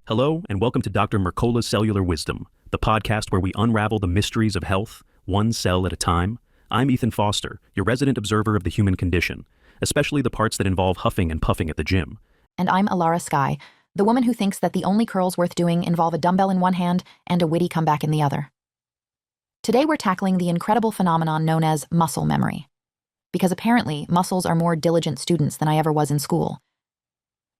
Hello, and welcome to Dr. Mercola's Cellular Wisdom, the podcast where we unravel the mysteries of health, one cell at a time. I'm Ethan Foster, your resident observer of the human condition, especially the parts that involve huffing and puffing at the gym. And I'm Alara Sky, the woman who thinks that the only curls worth doing involve a dumbbell in one hand and a witty comeback in the other. Today we're tackling the incredible phenomenon known as muscle memory. Because apparently, muscles are more diligent students than I ever was in school.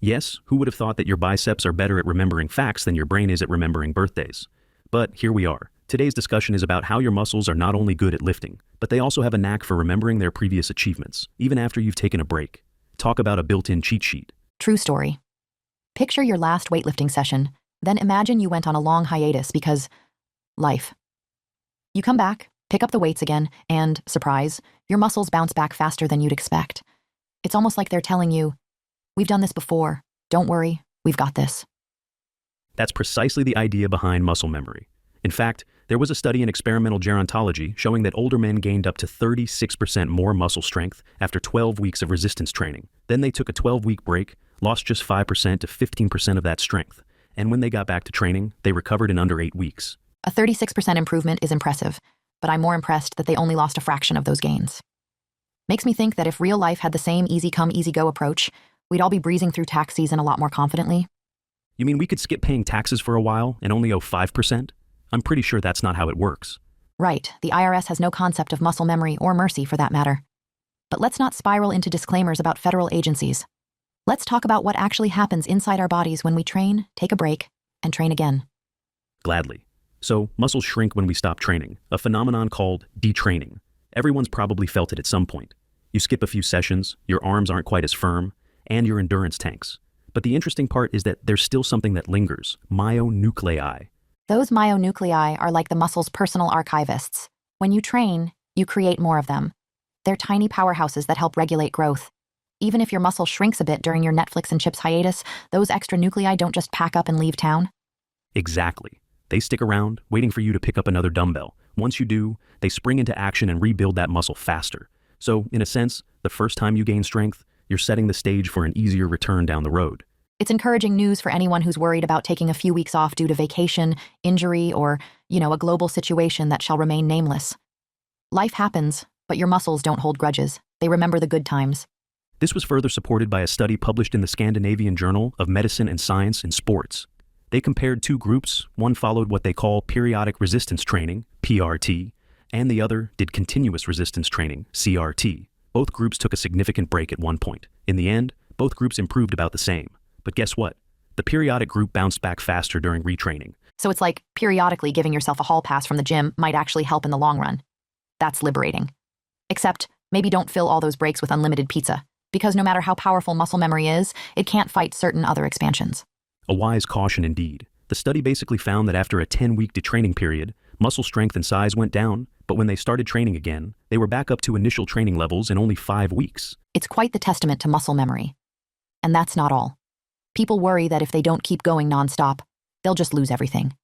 Yes, who would have thought that your biceps are better at remembering facts than your brain is at remembering birthdays? But here we are. Today's discussion is about how your muscles are not only good at lifting, but they also have a knack for remembering their previous achievements, even after you've taken a break. Talk about a built-in cheat sheet. True story. Picture your last weightlifting session, then imagine you went on a long hiatus because life. You come back, pick up the weights again, and, surprise, your muscles bounce back faster than you'd expect. It's almost like they're telling you, "We've done this before. Don't worry, we've got this." That's precisely the idea behind muscle memory. In fact, there was a study in experimental gerontology showing that older men gained up to 36% more muscle strength after 12 weeks of resistance training. Then they took a 12-week break, lost just 5% to 15% of that strength, and when they got back to training, they recovered in under 8 weeks. A 36% improvement is impressive, but I'm more impressed that they only lost a fraction of those gains. Makes me think that if real life had the same easy come, easy go approach, we'd all be breezing through tax season a lot more confidently. You mean we could skip paying taxes for a while and only owe 5%? I'm pretty sure that's not how it works. Right, the IRS has no concept of muscle memory or mercy for that matter. But let's not spiral into disclaimers about federal agencies. Let's talk about what actually happens inside our bodies when we train, take a break, and train again. Gladly. So, muscles shrink when we stop training, a phenomenon called detraining. Everyone's probably felt it at some point. You skip a few sessions, your arms aren't quite as firm, and your endurance tanks. But the interesting part is that there's still something that lingers, myonuclei. Those myonuclei are like the muscle's personal archivists. When you train, you create more of them. They're tiny powerhouses that help regulate growth. Even if your muscle shrinks a bit during your Netflix and chips hiatus, those extra nuclei don't just pack up and leave town. Exactly. They stick around, waiting for you to pick up another dumbbell. Once you do, they spring into action and rebuild that muscle faster. So, in a sense, the first time you gain strength, you're setting the stage for an easier return down the road. It's encouraging news for anyone who's worried about taking a few weeks off due to vacation, injury, or, a global situation that shall remain nameless. Life happens, but your muscles don't hold grudges. They remember the good times. This was further supported by a study published in the Scandinavian Journal of Medicine and Science in Sports. They compared two groups. One followed what they call periodic resistance training, PRT, and the other did continuous resistance training, CRT. Both groups took a significant break at one point. In the end, both groups improved about the same. But guess what? The periodic group bounced back faster during retraining. So it's like periodically giving yourself a hall pass from the gym might actually help in the long run. That's liberating. Except, maybe don't fill all those breaks with unlimited pizza, because no matter how powerful muscle memory is, it can't fight certain other expansions. A wise caution indeed. The study basically found that after a 10-week detraining period, muscle strength and size went down, but when they started training again, they were back up to initial training levels in only 5 weeks. It's quite the testament to muscle memory. And that's not all. People worry that if they don't keep going nonstop, they'll just lose everything.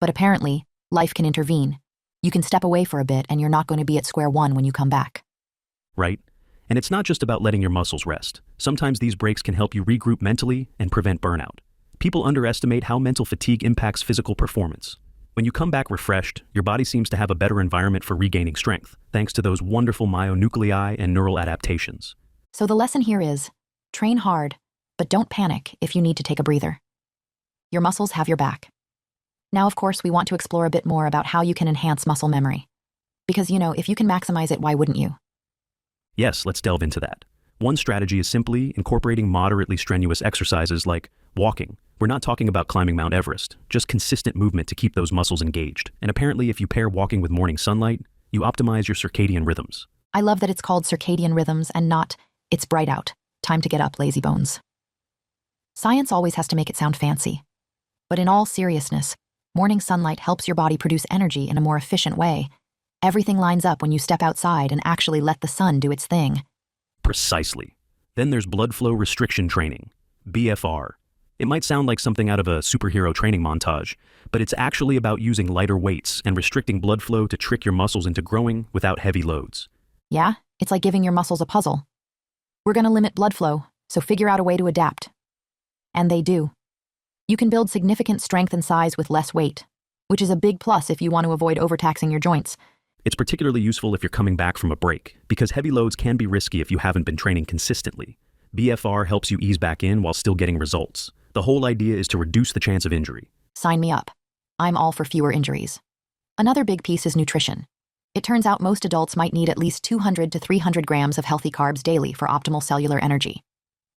But apparently, life can intervene. You can step away for a bit and you're not going to be at square one when you come back. Right? And it's not just about letting your muscles rest. Sometimes these breaks can help you regroup mentally and prevent burnout. People underestimate how mental fatigue impacts physical performance. When you come back refreshed, your body seems to have a better environment for regaining strength, thanks to those wonderful myonuclei and neural adaptations. So the lesson here is, train hard, but don't panic if you need to take a breather. Your muscles have your back. Now, of course, we want to explore a bit more about how you can enhance muscle memory. Because, if you can maximize it, why wouldn't you? Yes, let's delve into that. One strategy is simply incorporating moderately strenuous exercises like walking. We're not talking about climbing Mount Everest, just consistent movement to keep those muscles engaged. And apparently, if you pair walking with morning sunlight, you optimize your circadian rhythms. I love that it's called circadian rhythms and not, it's bright out, time to get up, lazy bones. Science always has to make it sound fancy. But in all seriousness, morning sunlight helps your body produce energy in a more efficient way. Everything lines up when you step outside and actually let the sun do its thing. Precisely. Then there's blood flow restriction training, BFR. It might sound like something out of a superhero training montage, but it's actually about using lighter weights and restricting blood flow to trick your muscles into growing without heavy loads. Yeah, it's like giving your muscles a puzzle. We're going to limit blood flow, so figure out a way to adapt. And they do. You can build significant strength and size with less weight, which is a big plus if you want to avoid overtaxing your joints. It's particularly useful if you're coming back from a break, because heavy loads can be risky if you haven't been training consistently. BFR helps you ease back in while still getting results. The whole idea is to reduce the chance of injury. Sign me up. I'm all for fewer injuries. Another big piece is nutrition. It turns out most adults might need at least 200 to 300 grams of healthy carbs daily for optimal cellular energy.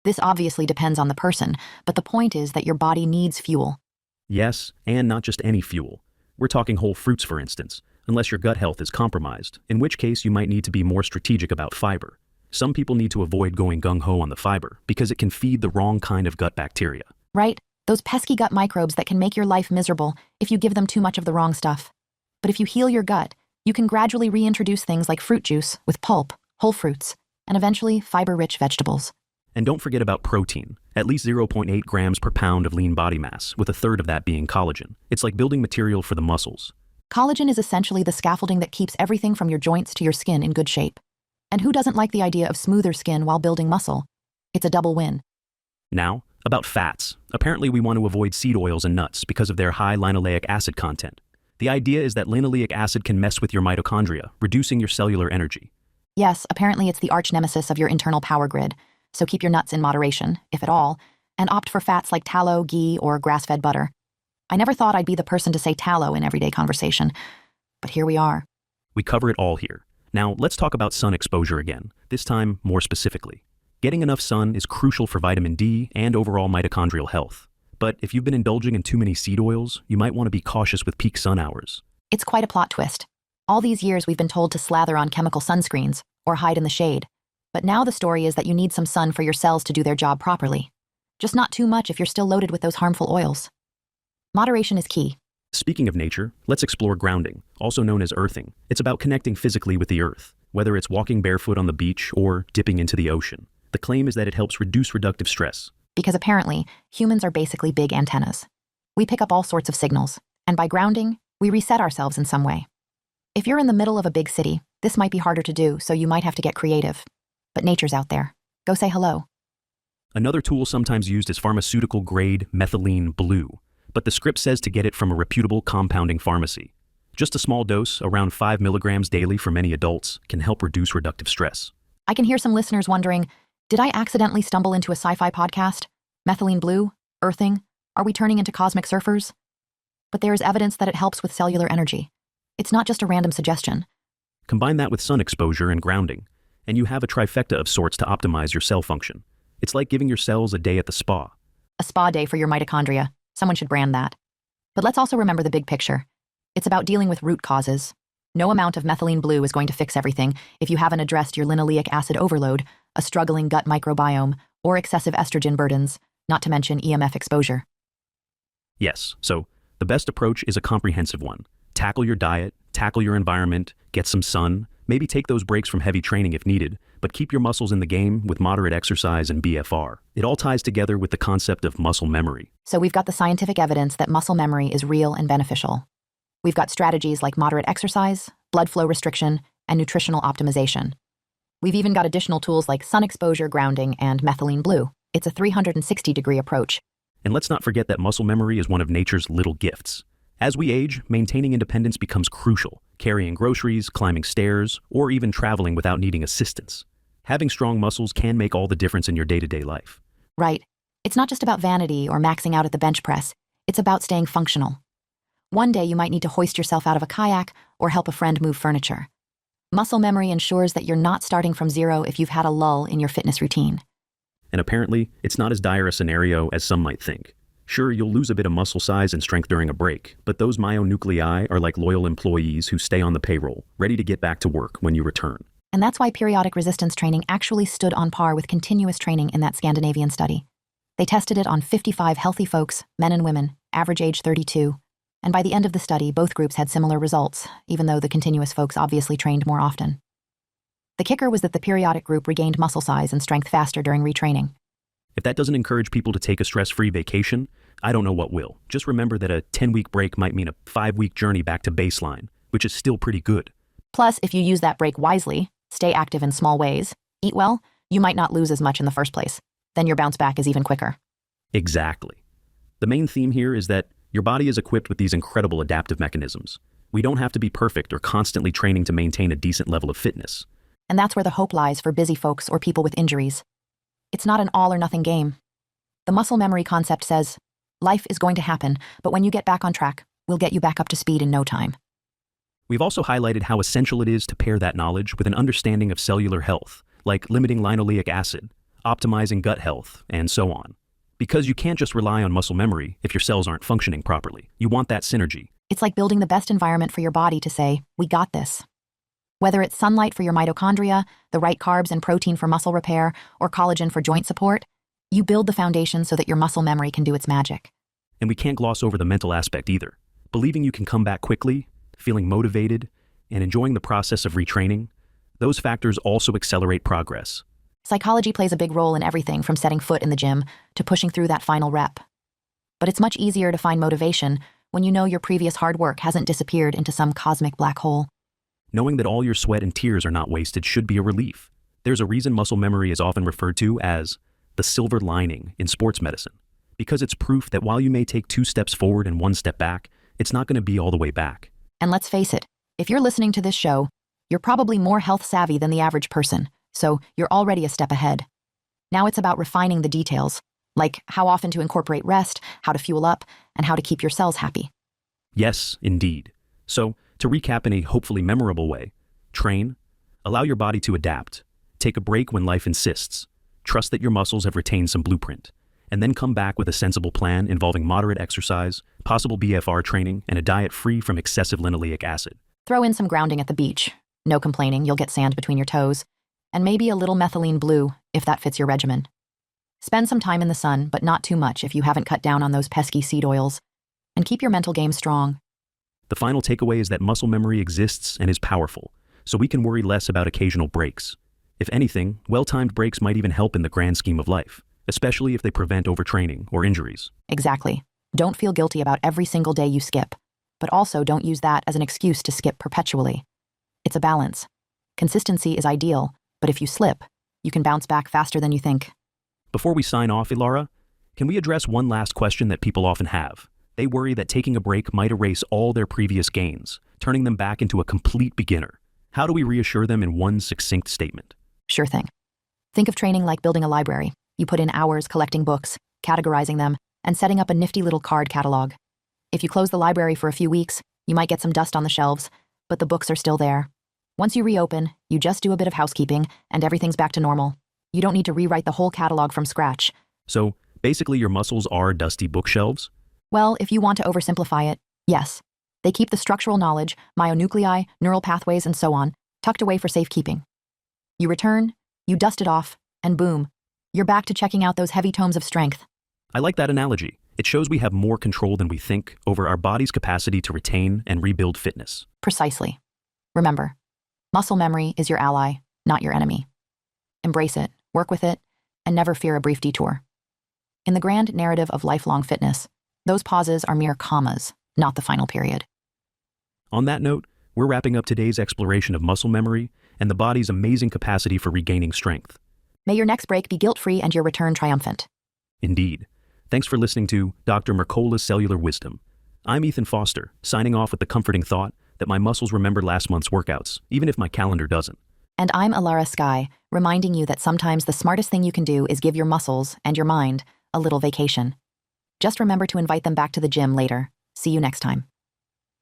This obviously depends on the person, but the point is that your body needs fuel. Yes, and not just any fuel. We're talking whole fruits, for instance, unless your gut health is compromised, in which case you might need to be more strategic about fiber. Some people need to avoid going gung-ho on the fiber because it can feed the wrong kind of gut bacteria. Right? Those pesky gut microbes that can make your life miserable if you give them too much of the wrong stuff. But if you heal your gut, you can gradually reintroduce things like fruit juice with pulp, whole fruits, and eventually fiber-rich vegetables. And don't forget about protein, at least 0.8 grams per pound of lean body mass, with a third of that being collagen. It's like building material for the muscles. Collagen is essentially the scaffolding that keeps everything from your joints to your skin in good shape. And who doesn't like the idea of smoother skin while building muscle? It's a double win. Now, about fats. Apparently we want to avoid seed oils and nuts because of their high linoleic acid content. The idea is that linoleic acid can mess with your mitochondria, reducing your cellular energy. Yes, apparently it's the arch nemesis of your internal power grid, so keep your nuts in moderation, if at all, and opt for fats like tallow, ghee, or grass-fed butter. I never thought I'd be the person to say tallow in everyday conversation, but here we are. We cover it all here. Now, let's talk about sun exposure again, this time more specifically. Getting enough sun is crucial for vitamin D and overall mitochondrial health. But if you've been indulging in too many seed oils, you might want to be cautious with peak sun hours. It's quite a plot twist. All these years we've been told to slather on chemical sunscreens or hide in the shade. But now the story is that you need some sun for your cells to do their job properly. Just not too much if you're still loaded with those harmful oils. Moderation is key. Speaking of nature, let's explore grounding, also known as earthing. It's about connecting physically with the earth, whether it's walking barefoot on the beach or dipping into the ocean. The claim is that it helps reduce reductive stress. Because apparently, humans are basically big antennas. We pick up all sorts of signals, and by grounding, we reset ourselves in some way. If you're in the middle of a big city, this might be harder to do, so you might have to get creative. But nature's out there. Go say hello. Another tool sometimes used is pharmaceutical-grade methylene blue, but the script says to get it from a reputable compounding pharmacy. Just a small dose, around 5 milligrams daily for many adults, can help reduce reductive stress. I can hear some listeners wondering, did I accidentally stumble into a sci-fi podcast? Methylene blue? Earthing? Are we turning into cosmic surfers? But there is evidence that it helps with cellular energy. It's not just a random suggestion. Combine that with sun exposure and grounding, and you have a trifecta of sorts to optimize your cell function. It's like giving your cells a day at the spa. A spa day for your mitochondria. Someone should brand that. But let's also remember the big picture. It's about dealing with root causes. No amount of methylene blue is going to fix everything if you haven't addressed your linoleic acid overload, a struggling gut microbiome, or excessive estrogen burdens, not to mention EMF exposure. Yes, so the best approach is a comprehensive one. Tackle your diet, tackle your environment, get some sun, maybe take those breaks from heavy training if needed, but keep your muscles in the game with moderate exercise and BFR. It all ties together with the concept of muscle memory. So we've got the scientific evidence that muscle memory is real and beneficial. We've got strategies like moderate exercise, blood flow restriction, and nutritional optimization. We've even got additional tools like sun exposure, grounding, and methylene blue. It's a 360-degree approach. And let's not forget that muscle memory is one of nature's little gifts. As we age, maintaining independence becomes crucial, carrying groceries, climbing stairs, or even traveling without needing assistance. Having strong muscles can make all the difference in your day-to-day life. Right. It's not just about vanity or maxing out at the bench press. It's about staying functional. One day you might need to hoist yourself out of a kayak or help a friend move furniture. Muscle memory ensures that you're not starting from zero if you've had a lull in your fitness routine. And apparently, it's not as dire a scenario as some might think. Sure, you'll lose a bit of muscle size and strength during a break, but those myonuclei are like loyal employees who stay on the payroll, ready to get back to work when you return. And that's why periodic resistance training actually stood on par with continuous training in that Scandinavian study. They tested it on 55 healthy folks, men and women, average age 32. And by the end of the study, both groups had similar results, even though the continuous folks obviously trained more often. The kicker was that the periodic group regained muscle size and strength faster during retraining. If that doesn't encourage people to take a stress-free vacation, I don't know what will. Just remember that a 10-week break might mean a 5-week journey back to baseline, which is still pretty good. Plus, if you use that break wisely, stay active in small ways, eat well, you might not lose as much in the first place. Then your bounce back is even quicker. Exactly. The main theme here is that your body is equipped with these incredible adaptive mechanisms. We don't have to be perfect or constantly training to maintain a decent level of fitness. And that's where the hope lies for busy folks or people with injuries. It's not an all-or-nothing game. The muscle memory concept says, life is going to happen, but when you get back on track, we'll get you back up to speed in no time. We've also highlighted how essential it is to pair that knowledge with an understanding of cellular health, like limiting linoleic acid, optimizing gut health, and so on. Because you can't just rely on muscle memory if your cells aren't functioning properly. You want that synergy. It's like building the best environment for your body to say, we got this. Whether it's sunlight for your mitochondria, the right carbs and protein for muscle repair, or collagen for joint support, you build the foundation so that your muscle memory can do its magic. And we can't gloss over the mental aspect either. Believing you can come back quickly, feeling motivated, and enjoying the process of retraining, those factors also accelerate progress. Psychology plays a big role in everything from setting foot in the gym to pushing through that final rep. But it's much easier to find motivation when you know your previous hard work hasn't disappeared into some cosmic black hole. Knowing that all your sweat and tears are not wasted should be a relief. There's a reason muscle memory is often referred to as the silver lining in sports medicine, because it's proof that while you may take 2 steps forward and 1 step back, it's not going to be all the way back. And let's face it, if you're listening to this show, you're probably more health savvy than the average person, so you're already a step ahead. Now it's about refining the details, like how often to incorporate rest, how to fuel up, and how to keep your cells happy. Yes, indeed. So, to recap in a hopefully memorable way, train, allow your body to adapt, take a break when life insists, trust that your muscles have retained some blueprint, and then come back with a sensible plan involving moderate exercise, possible BFR training, and a diet free from excessive linoleic acid. Throw in some grounding at the beach. No complaining, you'll get sand between your toes. And maybe a little methylene blue, if that fits your regimen. Spend some time in the sun, but not too much if you haven't cut down on those pesky seed oils. And keep your mental game strong. The final takeaway is that muscle memory exists and is powerful, so we can worry less about occasional breaks. If anything, well-timed breaks might even help in the grand scheme of life, especially if they prevent overtraining or injuries. Exactly. Don't feel guilty about every single day you skip, but also don't use that as an excuse to skip perpetually. It's a balance. Consistency is ideal, but if you slip, you can bounce back faster than you think. Before we sign off, Ilara, can we address one last question that people often have? They worry that taking a break might erase all their previous gains, turning them back into a complete beginner. How do we reassure them in one succinct statement? Sure thing. Think of training like building a library. You put in hours collecting books, categorizing them, and setting up a nifty little card catalog. If you close the library for a few weeks, you might get some dust on the shelves, but the books are still there. Once you reopen, you just do a bit of housekeeping, and everything's back to normal. You don't need to rewrite the whole catalog from scratch. So, basically your muscles are dusty bookshelves? Well, if you want to oversimplify it, yes. They keep the structural knowledge, myonuclei, neural pathways, and so on, tucked away for safekeeping. You return, you dust it off, and boom, you're back to checking out those heavy tomes of strength. I like that analogy. It shows we have more control than we think over our body's capacity to retain and rebuild fitness. Precisely. Remember, muscle memory is your ally, not your enemy. Embrace it, work with it, and never fear a brief detour. In the grand narrative of lifelong fitness, those pauses are mere commas, not the final period. On that note, we're wrapping up today's exploration of muscle memory and the body's amazing capacity for regaining strength. May your next break be guilt-free and your return triumphant. Indeed. Thanks for listening to Dr. Mercola's Cellular Wisdom. I'm Ethan Foster, signing off with the comforting thought that my muscles remember last month's workouts, even if my calendar doesn't. And I'm Alara Sky, reminding you that sometimes the smartest thing you can do is give your muscles and your mind a little vacation. Just remember to invite them back to the gym later. See you next time.